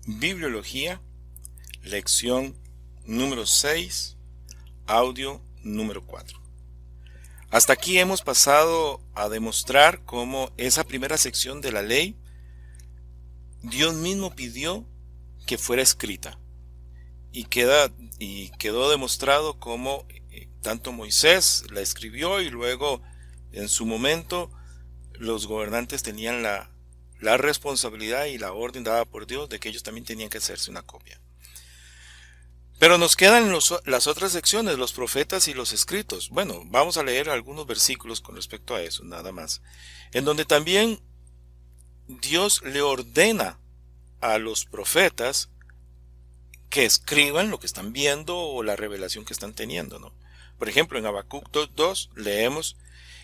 Bibliología, lección número 6, audio número 4. Hasta aquí hemos pasado a demostrar cómo esa primera sección de la ley, Dios mismo pidió que fuera escrita y quedó demostrado cómo tanto Moisés la escribió y luego en su momento los gobernantes tenían la responsabilidad y la orden dada por Dios de que ellos también tenían que hacerse una copia. Pero nos quedan las otras secciones, los profetas y los escritos. Bueno, vamos a leer algunos versículos con respecto a eso, nada más. En donde también Dios le ordena a los profetas que escriban lo que están viendo o la revelación que están teniendo, ¿no? Por ejemplo, en Habacuc 2:2 leemos: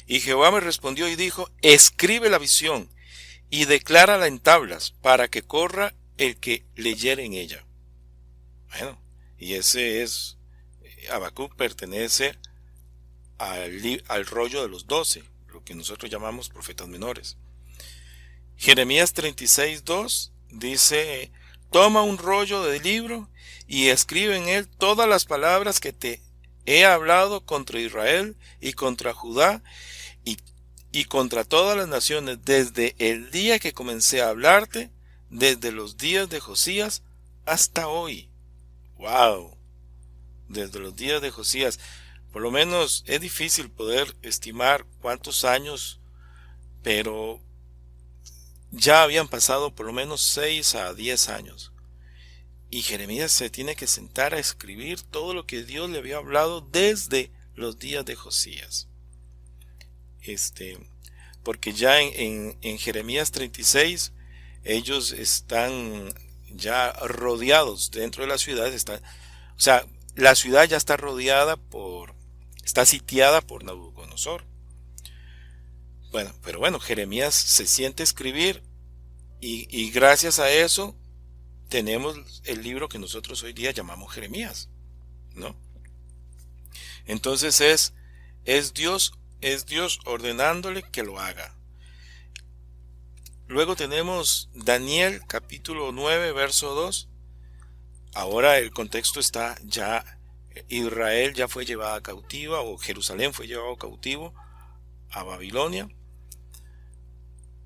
y Jehová me respondió y dijo, escribe la visión y declárala en tablas para que corra el que leyere en ella. Bueno, y ese es, Habacuc pertenece al rollo de los 12, lo que nosotros llamamos profetas menores. Jeremías 36:2 dice, toma un rollo de libro y escribe en él todas las palabras que te he hablado contra Israel y contra Judá y, y contra todas las naciones desde el día que comencé a hablarte, desde los días de Josías hasta hoy. ¡Wow! Desde los días de Josías. Por lo menos es difícil poder estimar cuántos años, pero ya habían pasado por lo menos 6 a 10 años. Y Jeremías se tiene que sentar a escribir todo lo que Dios le había hablado desde los días de Josías. Porque ya en Jeremías 36 ellos están ya rodeados dentro de la ciudad. O sea, la ciudad ya está está sitiada por Nabucodonosor. Bueno, pero bueno, Jeremías se siente a escribir y gracias a eso tenemos el libro que nosotros hoy día llamamos Jeremías, ¿no? Entonces es Dios ordenándole que lo haga. Luego tenemos Daniel capítulo 9 verso 2. Ahora el contexto está ya, Israel ya fue llevada cautiva, o Jerusalén fue llevado cautivo a Babilonia.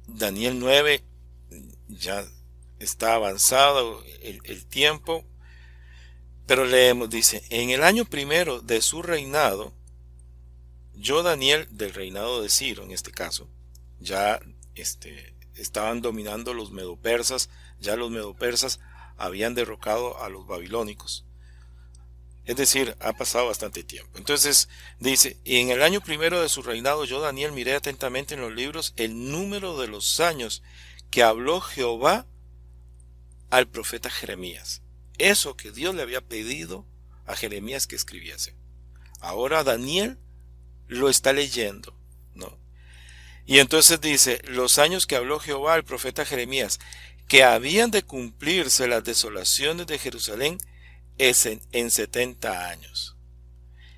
Daniel 9 ya está avanzado el tiempo, pero leemos, dice, en el año primero de su reinado, yo Daniel, del reinado de Ciro en este caso, ya estaban dominando los medopersas, ya los medopersas habían derrocado a los babilónicos. Es decir, ha pasado bastante tiempo. Entonces dice, y en el año primero de su reinado yo Daniel miré atentamente en los libros el número de los años que habló Jehová al profeta Jeremías. Eso que Dios le había pedido a Jeremías que escribiese. Ahora Daniel lo está leyendo, ¿no? Y entonces dice, los años que habló Jehová al profeta Jeremías, que habían de cumplirse las desolaciones de Jerusalén, es en 70 años.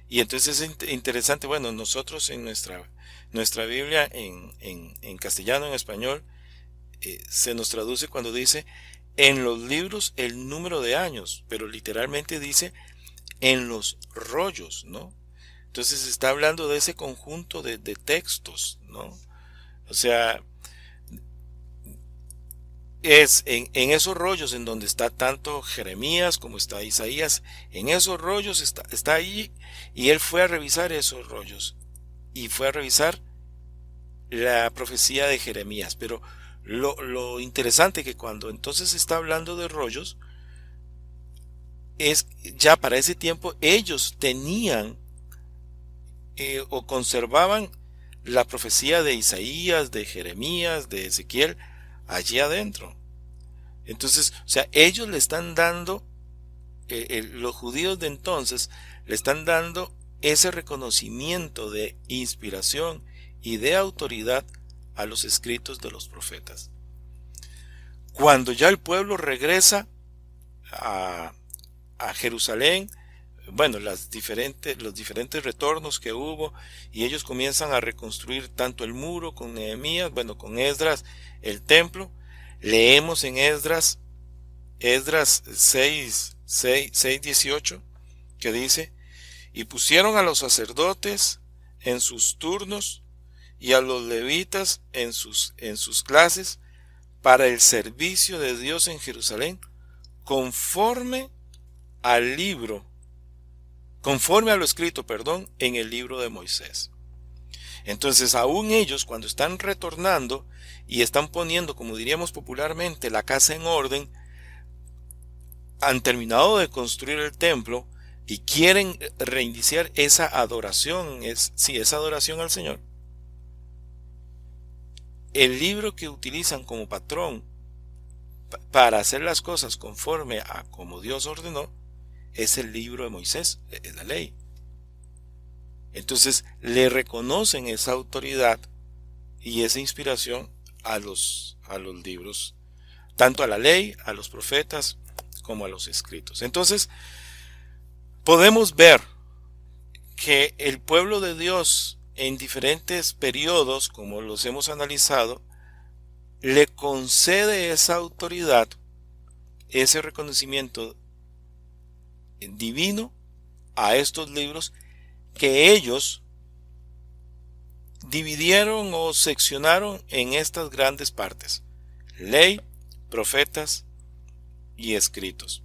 Y entonces es interesante, bueno, nosotros en nuestra Biblia, en castellano, en español, se nos traduce cuando dice, en los libros el número de años, pero literalmente dice, en los rollos, ¿no? Entonces está hablando de ese conjunto de textos, ¿no? O sea, es en esos rollos en donde está tanto Jeremías como está Isaías, en esos rollos está ahí, y él fue a revisar esos rollos y fue a revisar la profecía de Jeremías. Pero lo interesante que cuando entonces está hablando de rollos, es ya para ese tiempo ellos tenían o conservaban la profecía de Isaías, de Jeremías, de Ezequiel, allí adentro. Entonces, o sea, ellos le están dando, los judíos de entonces, le están dando ese reconocimiento de inspiración y de autoridad a los escritos de los profetas. Cuando ya el pueblo regresa a, a Jerusalén, bueno, los diferentes retornos que hubo, y ellos comienzan a reconstruir tanto el muro con Nehemías, bueno, con Esdras, el templo. Leemos en Esdras Esdras 6:18, que dice: y pusieron a los sacerdotes en sus turnos y a los levitas en sus clases para el servicio de Dios en Jerusalén, conforme al libro, conforme a lo escrito, perdón, en el libro de Moisés. Entonces, aún ellos, cuando están retornando y están poniendo, como diríamos popularmente, la casa en orden, han terminado de construir el templo y quieren reiniciar esa adoración, esa adoración al Señor. El libro que utilizan como patrón para hacer las cosas conforme a como Dios ordenó es el libro de Moisés, es la ley. Entonces le reconocen esa autoridad y esa inspiración a los libros, tanto a la ley, a los profetas, como a los escritos. Entonces podemos ver que el pueblo de Dios en diferentes periodos, como los hemos analizado, le concede esa autoridad, ese reconocimiento divino a estos libros que ellos dividieron o seccionaron en estas grandes partes: ley, profetas y escritos.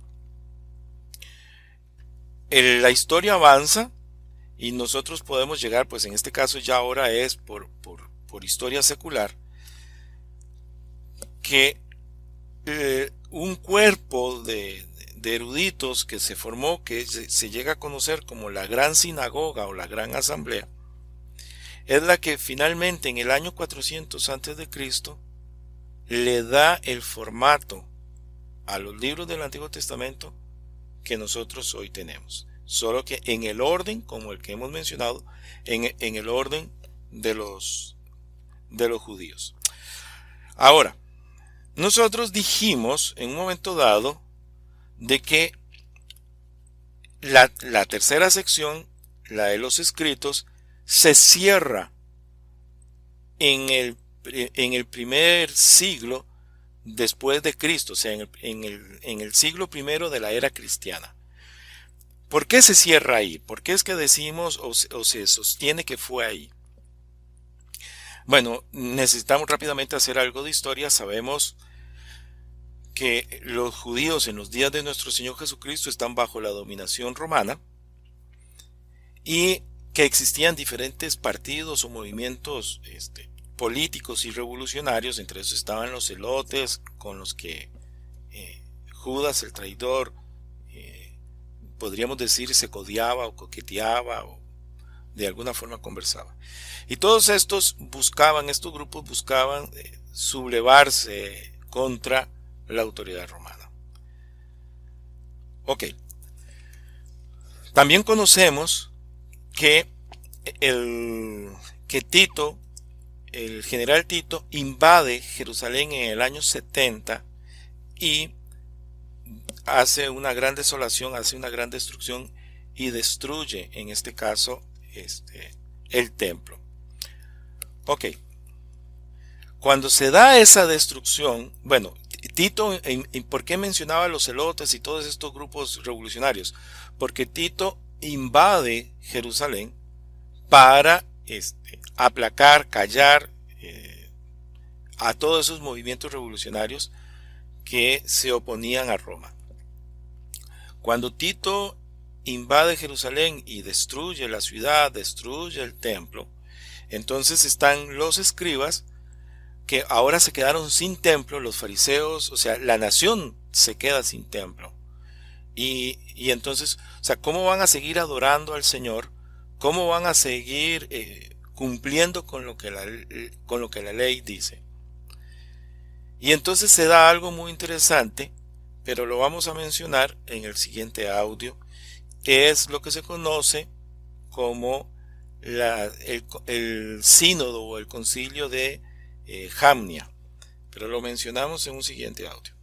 La historia avanza y nosotros podemos llegar, pues en este caso ya ahora es por historia secular, que un cuerpo de eruditos que se formó, que se llega a conocer como la Gran Sinagoga o la Gran Asamblea, es la que finalmente en el año 400 antes de Cristo le da el formato a los libros del Antiguo Testamento que nosotros hoy tenemos, solo que en el orden, como el que hemos mencionado, en el orden de los judíos. Ahora, nosotros dijimos en un momento dado de que la tercera sección, la de los escritos, se cierra en el primer siglo después de Cristo, o sea, en el siglo primero de la era cristiana. ¿Por qué se cierra ahí? ¿Por qué es que decimos o se sostiene que fue ahí? Bueno, necesitamos rápidamente hacer algo de historia. Sabemos que los judíos en los días de nuestro Señor Jesucristo están bajo la dominación romana y que existían diferentes partidos o movimientos políticos y revolucionarios. Entre esos estaban los celotes, con los que Judas el traidor, podríamos decir, se codiaba o coqueteaba o de alguna forma conversaba. Y todos estos grupos buscaban sublevarse contra la autoridad romana. Ok. También conocemos que Tito, el general Tito, invade Jerusalén en el año 70 y hace una gran desolación, hace una gran destrucción y destruye, en este caso, el templo. Ok. Cuando se da esa destrucción, bueno, Tito, ¿por qué mencionaba a los celotes y todos estos grupos revolucionarios? Porque Tito invade Jerusalén para aplacar, callar a todos esos movimientos revolucionarios que se oponían a Roma. Cuando Tito invade Jerusalén y destruye la ciudad, destruye el templo, entonces están los escribas que ahora se quedaron sin templo, los fariseos, o sea, la nación se queda sin templo. Y entonces, o sea, ¿cómo van a seguir adorando al Señor? ¿Cómo van a seguir cumpliendo con lo que la ley dice? Y entonces se da algo muy interesante, pero lo vamos a mencionar en el siguiente audio. Es lo que se conoce como el sínodo o el concilio de Jamnia, pero lo mencionamos en un siguiente audio.